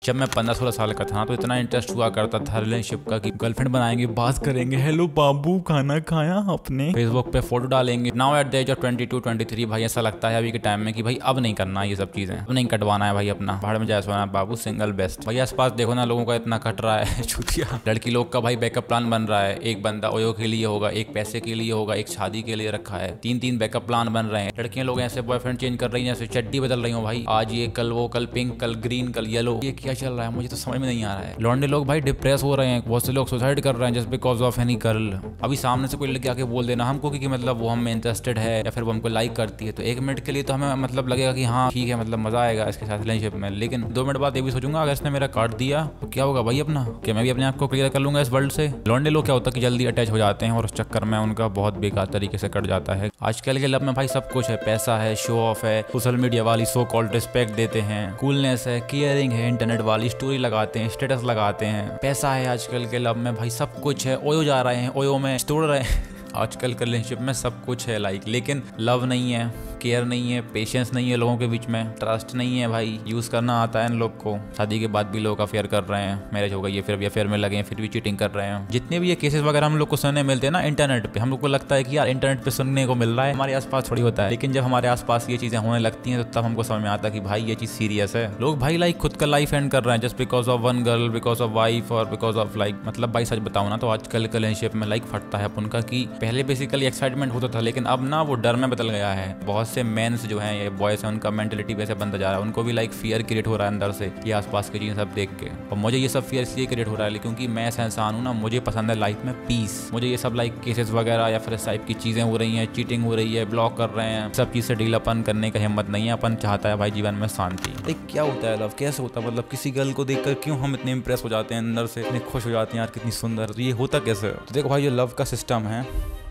जब मैं 15-16 साल का था तो इतना इंटरेस्ट हुआ करता था रिलेशनशिप का कि गर्लफ्रेंड बनाएंगे, बात करेंगे, हेलो बाबू खाना खाया आपने, फेसबुक पे फोटो डालेंगे। Now at the age of 22-23 भाई ऐसा लगता है अभी के टाइम में कि भाई अब नहीं करना ये सब चीजें, अब नहीं कटवाना है भाई अपना, भाड़ में जाए सोना बाबू, सिंगल बेस्ट। भाई आसपास देखो ना लोगों का इतना कट रहा है छुटिया। लड़की लोग का भाई बैकअप प्लान बन रहा है, एक बंदा ओयो के लिए होगा, एक पैसे के लिए होगा, एक शादी के लिए रखा है, 3-3 बैकअप प्लान बन रहे हैं। लड़कियां लोग ऐसे बॉयफ्रेंड चेंज कर रही हैं जैसे चड्डी बदल रही हो भाई, आज ये कल वो, कल पिंक, कल ग्रीन, कल येलो। ये क्या चल रहा है मुझे तो समझ में नहीं आ रहा है। लौंडे लोग भाई डिप्रेस हो रहे हैं, बहुत से लोग सुसाइड कर रहे हैं just because of any girl. अभी सामने से कोई लड़की आके बोल देना हमको कि मतलब वो हमें इंटरेस्टेड है या फिर वो हमको लाइक करती है, तो 1 मिनट के लिए तो हमें मतलब लगेगा कि हाँ ठीक है, मतलब मजा आएगा इसके साथ रिलेशनशिप में। लेकिन 2 मिनट बाद ये भी सोचूंगा अगर इसने मेरा काट दिया तो क्या होगा भाई अपना, कि मैं भी अपने आप को क्लियर कर लूंगा इस वर्ल्ड से। लौंडे लोग क्या होता है कि जल्दी अटैच हो जाते हैं और उस चक्कर में उनका बहुत बेकार तरीके से कट जाता है। आजकल के लब में भाई सब कुछ है, पैसा है, शो ऑफ है, सोशल मीडिया वाली सो कॉल्ड रिस्पेक्ट देते हैं, कूलनेस है, केयरिंग है, इंटरनेट वाली स्टोरी लगाते हैं, स्टेटस लगाते हैं, पैसा है आजकल के लब में भाई, सब कुछ है। ओयो जा रहे हैं, ओयो में तोड़ रहे हैं आजकल के रिलेशनशिप में सब कुछ है लाइक, लेकिन लव नहीं है, केयर नहीं है, पेशेंस नहीं है लोगों के बीच में, ट्रस्ट नहीं है भाई, यूज करना आता है इन लोग को। शादी के बाद भी लोग अफेयर कर रहे हैं, मैरिज हो गई है फिर भी अफेयर में लगे हैं, फिर भी चीटिंग कर रहे हैं। जितने भी ये केसेस वगैरह हम लोग को सुनने मिलते हैं ना इंटरनेट पे, हम लोग को लगता है कि यार इंटरनेट पे सुनने को मिल रहा है, हमारे आसपास थोड़ी होता है। लेकिन जब हमारे आसपास ये चीजें होने लगती हैं तो तब हमको समझ में आता है कि भाई ये चीज सीरियस है। लोग भाई लाइक खुद का लाइफ एंड कर रहे हैं just because of one girl, because of wife और बिकॉज ऑफ लाइक, मतलब भाई सच बताऊं ना तो आजकल के रिलेशनशिप में लाइक फटता है उनका कि पहले बेसिकली एक्साइटमेंट होता था लेकिन अब ना वो डर में बदल गया है। बहुत से मेंस जो हैं ये बॉयज हैं उनका मेंटलिटी वैसे बनता जा रहा है, उनको भी लाइक फियर क्रिएट हो रहा है अंदर से कि आसपास की चीजें सब देख के। और मुझे ये सब फियर इसलिए क्रिएट हो रहा है क्योंकि मैं ऐसा इंसान हूँ ना, मुझे पसंद है लाइफ में पीस। मुझे ये सब लाइक केसेस वगैरह या फिर इस टाइप की चीजें हो रही हैं, चीटिंग हो रही है, ब्लॉक कर रहे हैं, सब चीज से डील अपन करने का हिम्मत नहीं है। अपन चाहता है भाई जीवन में शांति। लाइक क्या होता है लव, कैसे होता है, मतलब किसी गर्ल को देखकर क्यों हम इतने इंप्रेस हो जाते हैं, अंदर से इतने खुश हो जाते हैं यार कितनी सुंदर, तो ये होता कैसे। तो देखो भाई जो लव का सिस्टम है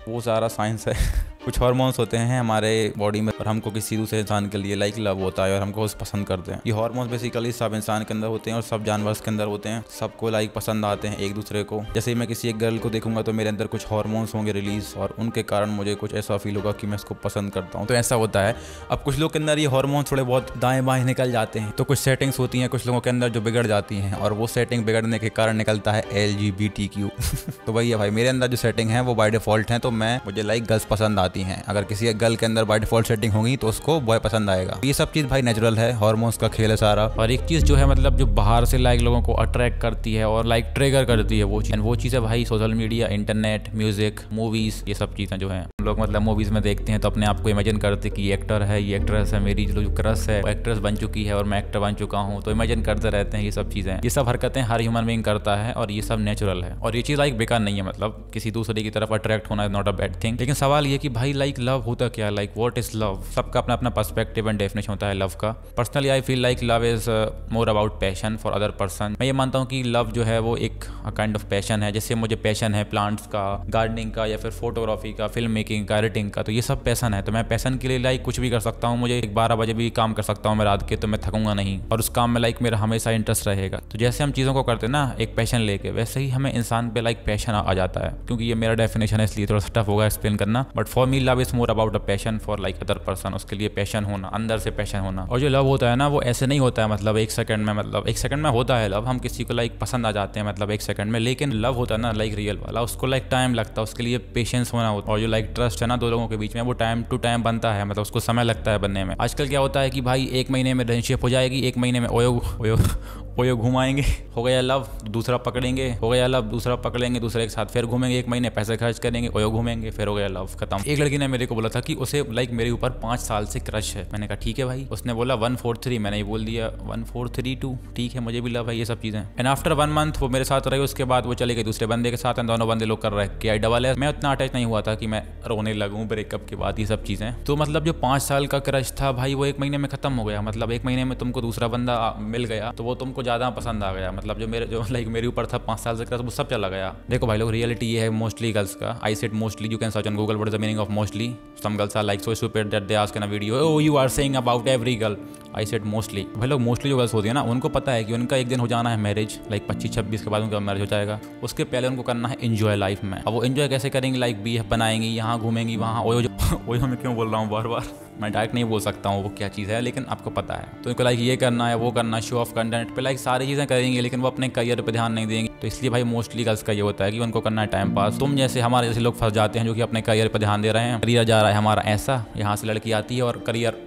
वो सारा साइंस है कुछ हार्मोन्स होते हैं हमारे बॉडी में और हमको किसी दूसरे इंसान के लिए लाइक लव होता है और हमको उसे पसंद करते हैं। ये हार्मोन्स बेसिकली सब इंसान के अंदर होते हैं और सब जानवर के अंदर होते हैं, सबको लाइक पसंद आते हैं एक दूसरे को। जैसे ही मैं किसी एक गर्ल को देखूंगा तो मेरे अंदर कुछ हार्मोन्स होंगे रिलीज और उनके कारण मुझे कुछ ऐसा फील होगा कि मैं इसको पसंद करता हूँ। तो ऐसा होता है। अब कुछ लोग के अंदर ये हार्मोन्स थोड़े बहुत दाएं बाएं निकल जाते हैं तो कुछ सेटिंग्स होती हैं कुछ लोगों के अंदर जो बिगड़ जाती हैं और वो सेटिंग बिगड़ने के कारण निकलता है LGBTQ तो वही है भाई, मेरे अंदर जो सेटिंग है वो बाय डिफॉल्ट है, तो मुझे लाइक गर्ल्स पसंद आती हैं। अगर किसी गर्ल के अंदर बाय डिफॉल्ट सेटिंग होगी तो उसको बॉय पसंद आएगा। ये सब चीज भाई नेचुरल है, हार्मोन्स का खेल है सारा। और एक चीज जो है मतलब जो बाहर से लाइक लोगों को अट्रैक्ट करती है और लाइक ट्रिगर करती है वो चीज है भाई social media, internet, music, movies, ये सब चीजें जो है लोग मतलब मूवीज में देखते हैं तो अपने आप को इमेजिन करते कि ये एक्टर है, ये एक्ट्रेस है, मेरी जो क्रश है वो एक्ट्रेस बन चुकी है और मैं एक्टर बन चुका हूँ, तो इमेजिन करते रहते हैं। ये सब चीजें, ये सब हरकतें हर ह्यूमन बीइंग करता है और ये सब नेचुरल है और ये चीज लाइक बेकार नहीं है। मतलब किसी दूसरे की तरफ अट्रैक्ट होना is not a bad thing. लेकिन सवाल ये कि भाई लाइक लव होता क्या, लाइक व्हाट इज लव। सबका अपना अपना पर्सपेक्टिव एंड डेफिनेशन होता है लव का। Personally I feel like love is more about passion for other person. मैं ये मानता हूँ कि लव जो है वो एक काइंड ऑफ पैशन है। जैसे मुझे पैशन है प्लांट्स का, गार्डनिंग का या फिर फोटोग्राफी का, फिल्म मेकिंग का, एडिटिंग का, तो ये सब पैशन है। तो मैं पैशन के लिए लाइक कुछ भी कर सकता हूँ। मुझे 12 बजे भी काम कर सकता हूँ मैं रात के, तो मैं थकूंगा नहीं और उस काम में लाइक मेरा हमेशा इंटरेस्ट रहेगा। तो जैसे हम चीज़ों को करते हैं ना एक पैशन लेके, वैसे ही हमें इंसान पे लाइक पैशन आ जाता है। क्योंकि ये मेरा डेफिनेशन है इसलिए थोड़ा सा टफ होगा एक्सप्लेन करना, but for me love is more about a passion for like other person. उसके लिए पैशन होना, अंदर से पैशन होना। और जो लव होता है ना वो ऐसे नहीं होता है मतलब एक सेकंड में, मतलब एक सेकंड में होता है लव, हम किसी को लाइक पसंद आ जाते हैं मतलब एक सेकंड में। लेकिन लव होता है ना लाइक रियल वाला, उसको लाइक टाइम लगता है, उसके लिए पेशेंस होना होता है। और जो लाइक ट्रस्ट है ना दो लोगों के बीच में वो टाइम टू टाइम बनता है, मतलब उसको समय लगता है बनने में। आजकल क्या होता है कि भाई 1 महीने में रिलेशनशिप हो जाएगी, 1 महीने में ओयो घुमाएंगे, हो गया लव, दूसरा पकड़ेंगे, हो गया लव, दूसरा पकड़ेंगे, दूसरे के साथ फिर घूमेंगे, 1 महीने पैसे खर्च करेंगे, ओयो घूमेंगे, फिर हो गया लव, खत्म। एक लड़की ने मेरे को बोला था कि उसे लाइक मेरे ऊपर 5 साल से क्रश है। मैंने कहा ठीक है भाई। उसने बोला 143, मैंने ये बोल दिया 1432, ठीक है मुझे भी लव है, ये सब चीजें। एंड आफ्टर 1 मंथ वो मेरे साथ रही, उसके बाद वो चले गए दूसरे बंदे के साथ, दोनों बंदे लोग कर रहे हैं क्या डबल है। मैं उतना अटैच नहीं हुआ था कि मैं रोने लगूं ब्रेकअप के बाद, ये सब चीजें। तो मतलब जो 5 साल का क्रश था भाई वो 1 महीने में खत्म हो गया। मतलब 1 महीने में तुमको दूसरा बंदा मिल गया तो वो तुमको ज्यादा पसंद आ गया। मतलब जो लाइक मेरे ऊपर था 5 साल से क्रश वो सब चला गया। देखो भाई लोग रियलिटी ये है मोस्टली गर्ल्स का। I said mostly, you can search on Google what is the meaning of mostly. Some girls are like so stupid that they ask in a video oh you are saying about every girl. I said mostly. भाई लोग mostly जो girls होती है ना उनको पता है कि उनका एक दिन हो जाना है मैरिज, लाइक 25-26 के बाद उनका मैरिज हो जाएगा। उसके पहले उनको करना है एंजॉय लाइफ में। अब वो एंजॉय कैसे करेंगी, लाइक BF बनाएंगी, यहाँ घूमेंगी, वहाँ ओयो में क्यों बोल रहा हूँ बार बार मैं डायरेक्ट नहीं बोल सकता हूँ वो क्या चीज़ है, लेकिन आपको पता है। तो उनको लाइक ये करना है, वो करना, शो ऑफ कंटेंट पे लाइक सारी चीज़ें करेंगे, लेकिन वो अपने करियर पे ध्यान नहीं देंगे। तो इसलिए भाई मोस्टली गर्ल्स का ये होता है कि उनको करना है टाइम पास। तुम जैसे हमारे जैसे लोग फंस जाते हैं जो कि अपने करियर पे ध्यान दे रहे हैं। करियर जा रहा है हमारा ऐसा, यहाँ से लड़की आती है और करियर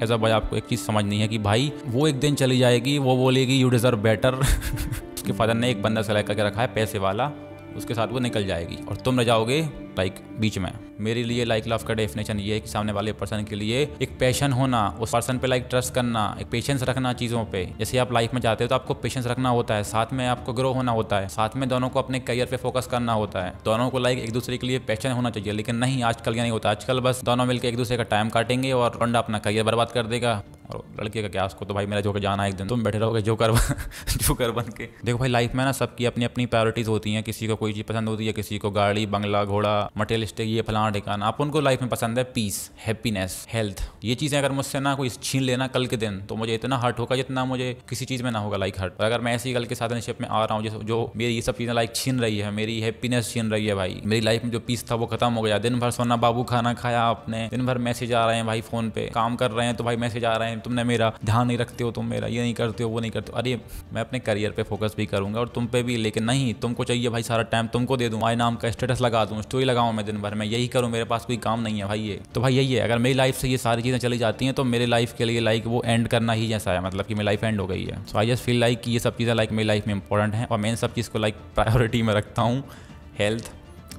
ऐसा। भाई आपको एक चीज़ समझनी है कि भाई वो एक दिन चली जाएगी, वो बोलेगी यू डिजर्व बेटर। उसके फादर ने एक बंदा सेलेक्ट करके रखा है पैसे वाला, उसके साथ वो निकल जाएगी और तुम रह जाओगे लाइक बीच में। मेरे लिए लाइक लव का डेफिनेशन ये है कि सामने वाले पर्सन के लिए एक पैशन होना, उस पर्सन पे लाइक ट्रस्ट करना, एक पेशेंस रखना चीज़ों पे। जैसे आप लाइफ में जाते हो तो आपको पेशेंस रखना होता है, साथ में आपको ग्रो होना होता है, साथ में दोनों को अपने करियर पे फोकस करना होता है, दोनों को लाइक एक दूसरे के लिए पैशन होना चाहिए। लेकिन नहीं, आजकल ये नहीं होता। आजकल बस दोनों मिलकर एक दूसरे का टाइम काटेंगे और बंदा अपना करियर बर्बाद कर देगा। और लड़के का क्या, उसको तो भाई मेरा जोकर जाना है एक दिन, तुम बैठे रहोगे जोकर बन के। देखो भाई लाइफ में ना सबकी अपनी अपनी प्रायोरिटीज होती हैं। किसी को कोई चीज़ पसंद होती है, किसी को गाड़ी, बंगला, घोड़ा, मटेरियलिस्टिक, ये फलाना ठिकाना। आप उनको लाइफ में पसंद है पीस, हैप्पीनेस, हेल्थ। ये चीज़ें अगर मुझसे ना कोई छीन लेना कल के दिन, तो मुझे इतना हर्ट होगा जितना मुझे किसी चीज़ में ना होगा लाइक हर्ट। और अगर मैं ऐसी कल के साथ में आ रहा हूँ जो मेरी ये सब चीज़ें लाइक छीन रही है, मेरी हैप्पीनेस छीन रही है भाई, मेरी लाइफ में जो पीस था वो खत्म हो गया। दिन भर सोना बाबू, खाना खाया आपने, दिन भर मैसेज आ रहे हैं भाई फ़ोन पे, काम कर रहे हैं तो भाई मैसेज आ रहे हैं, तुमने मेरा ध्यान नहीं रखते हो, तुम मेरा ये नहीं करते हो, वो नहीं करते हो। अरे मैं अपने करियर पे फोकस भी करूंगा और तुम पे भी, लेकिन नहीं, तुमको चाहिए भाई सारा टाइम तुमको दे दूं, माय नाम का स्टेटस लगा दूं, स्टोरी लगाऊं मैं दिन भर, मैं यही करूं, मेरे पास कोई काम नहीं है भाई ये। तो भाई यही है, अगर मेरी लाइफ से ये सारी चीज़ें चली जाती हैं तो मेरे लाइफ के लिए लाइक वो एंड करना ही जैसा है, मतलब कि मेरी लाइफ एंड हो गई है। सो आई जस्ट फील लाइक कि ये सब चीज़ें लाइक मेरी लाइफ में इंपॉर्टेंट है और मैं इन सब चीज़ को लाइक प्रायोरिटी में रखता हूँ। हेल्थ,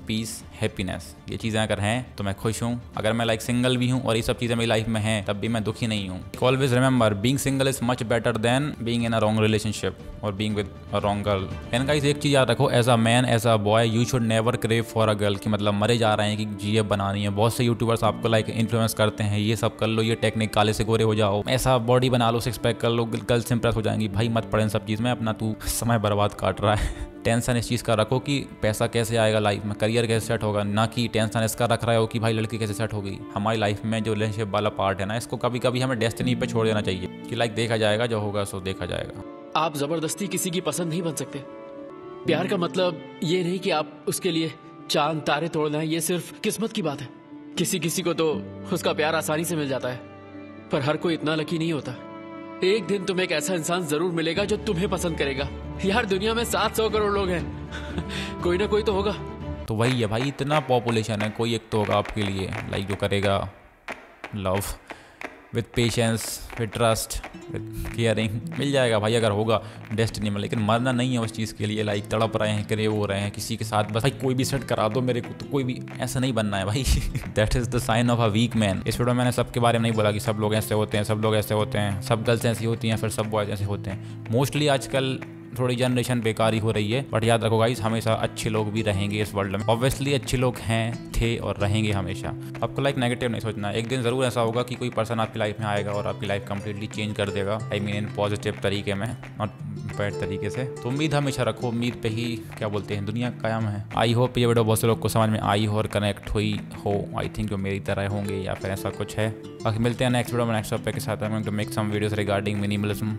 पीस, हैप्पीनेस, ये चीज़ें अगर हैं तो मैं खुश हूँ। अगर मैं लाइक सिंगल भी हूँ और ये सब चीज़ें मेरी लाइफ में हैं तब भी मैं दुखी नहीं हूँ। Always remember, being single is much better than being in a wrong relationship और being with a wrong girl. And guys एक चीज़ याद रखो, as a man, as a boy, you should never crave for a girl. की मतलब मरे जा रहे हैं कि जीएफ बनानी है। बहुत से यूट्यूबर्स आपको लाइक इन्फ्लुएंस करते हैं, ये सब कर लो, ये टेक्निक, काले से गोरे हो जाओ, ऐसा बॉडी बना लो, सिक्स पैक कर लो, गर्ल्स इंप्रेस हो जाएंगी। भाई मत पड़े इन सब चीज़ में, अपना तू समय बर्बाद काट रहा है। टेंशन इस चीज़ का रखो कि पैसा कैसे आएगा लाइफ में, करियर कैसे सेट होगा, ना कि टेंशन इसका रख रहे हो कि भाई लड़की कैसे सेट होगी। हमारी लाइफ में जो रिलेशनशिप वाला पार्ट है ना, इसको कभी कभी हमें डेस्टिनी पे छोड़ देना चाहिए कि लाइक देखा जाएगा, जो होगा सो देखा जाएगा। आप जबरदस्ती किसी की पसंद नहीं बन सकते। प्यार का मतलब ये नहीं कि आप उसके लिए चांद तारे तोड़ना है, ये सिर्फ किस्मत की बात है। किसी किसी को तो उसका प्यार आसानी से मिल जाता है, पर हर कोई इतना लकी नहीं होता। एक दिन तुम्हें एक ऐसा इंसान जरूर मिलेगा जो तुम्हें पसंद करेगा। यार दुनिया में 700 करोड़ लोग हैं, कोई ना कोई तो होगा। तो वही है भाई, इतना पॉपुलेशन है, कोई एक तो होगा आपके लिए लाइक जो करेगा love with patience, with trust, with caring. मिल जाएगा भाई अगर होगा डेस्टिनी में, लेकिन मरना नहीं है उस चीज़ के लिए लाइक तड़प रहे हैं, करे हो रहे हैं किसी के साथ, बस भाई कोई भी सेट करा दो मेरे को, तो कोई भी ऐसा नहीं बनना है भाई। That is the sign of a weak man. इस वीडियो में मैंने सबके बारे में नहीं बोला कि सब लोग ऐसे होते हैं, सब लोग ऐसे होते हैं, सब गर्ल्स ऐसी होती हैं, फिर सब बॉयज ऐसे होते हैं। मोस्टली आजकल थोड़ी जनरेशन बेकारी हो रही है, बट याद रखो गाइस, हमेशा अच्छे लोग भी रहेंगे इस वर्ल्ड में। ऑब्वियसली अच्छे लोग हैं, थे और रहेंगे हमेशा। आपको लाइक नेगेटिव नहीं सोचना। एक दिन ज़रूर ऐसा होगा कि कोई पर्सन आपकी लाइफ में आएगा और आपकी लाइफ कंप्लीटली चेंज कर देगा। आई मीन इन पॉजिटिव तरीके में, नॉट बैड तरीके से। तो उम्मीद हमेशा रखो, उम्मीद पे ही क्या बोलते हैं दुनिया कायम है। आई होप ये वीडियो बहुत से लोग को समझ में आई हो और कनेक्ट हुई हो। आई थिंक जो मेरी तरह होंगे या फिर ऐसा कुछ है। बाकी मिलते हैं नेक्स्ट वीडियो में नेक्स्ट टॉपिक के साथ। I am going to make some videos regarding minimalism.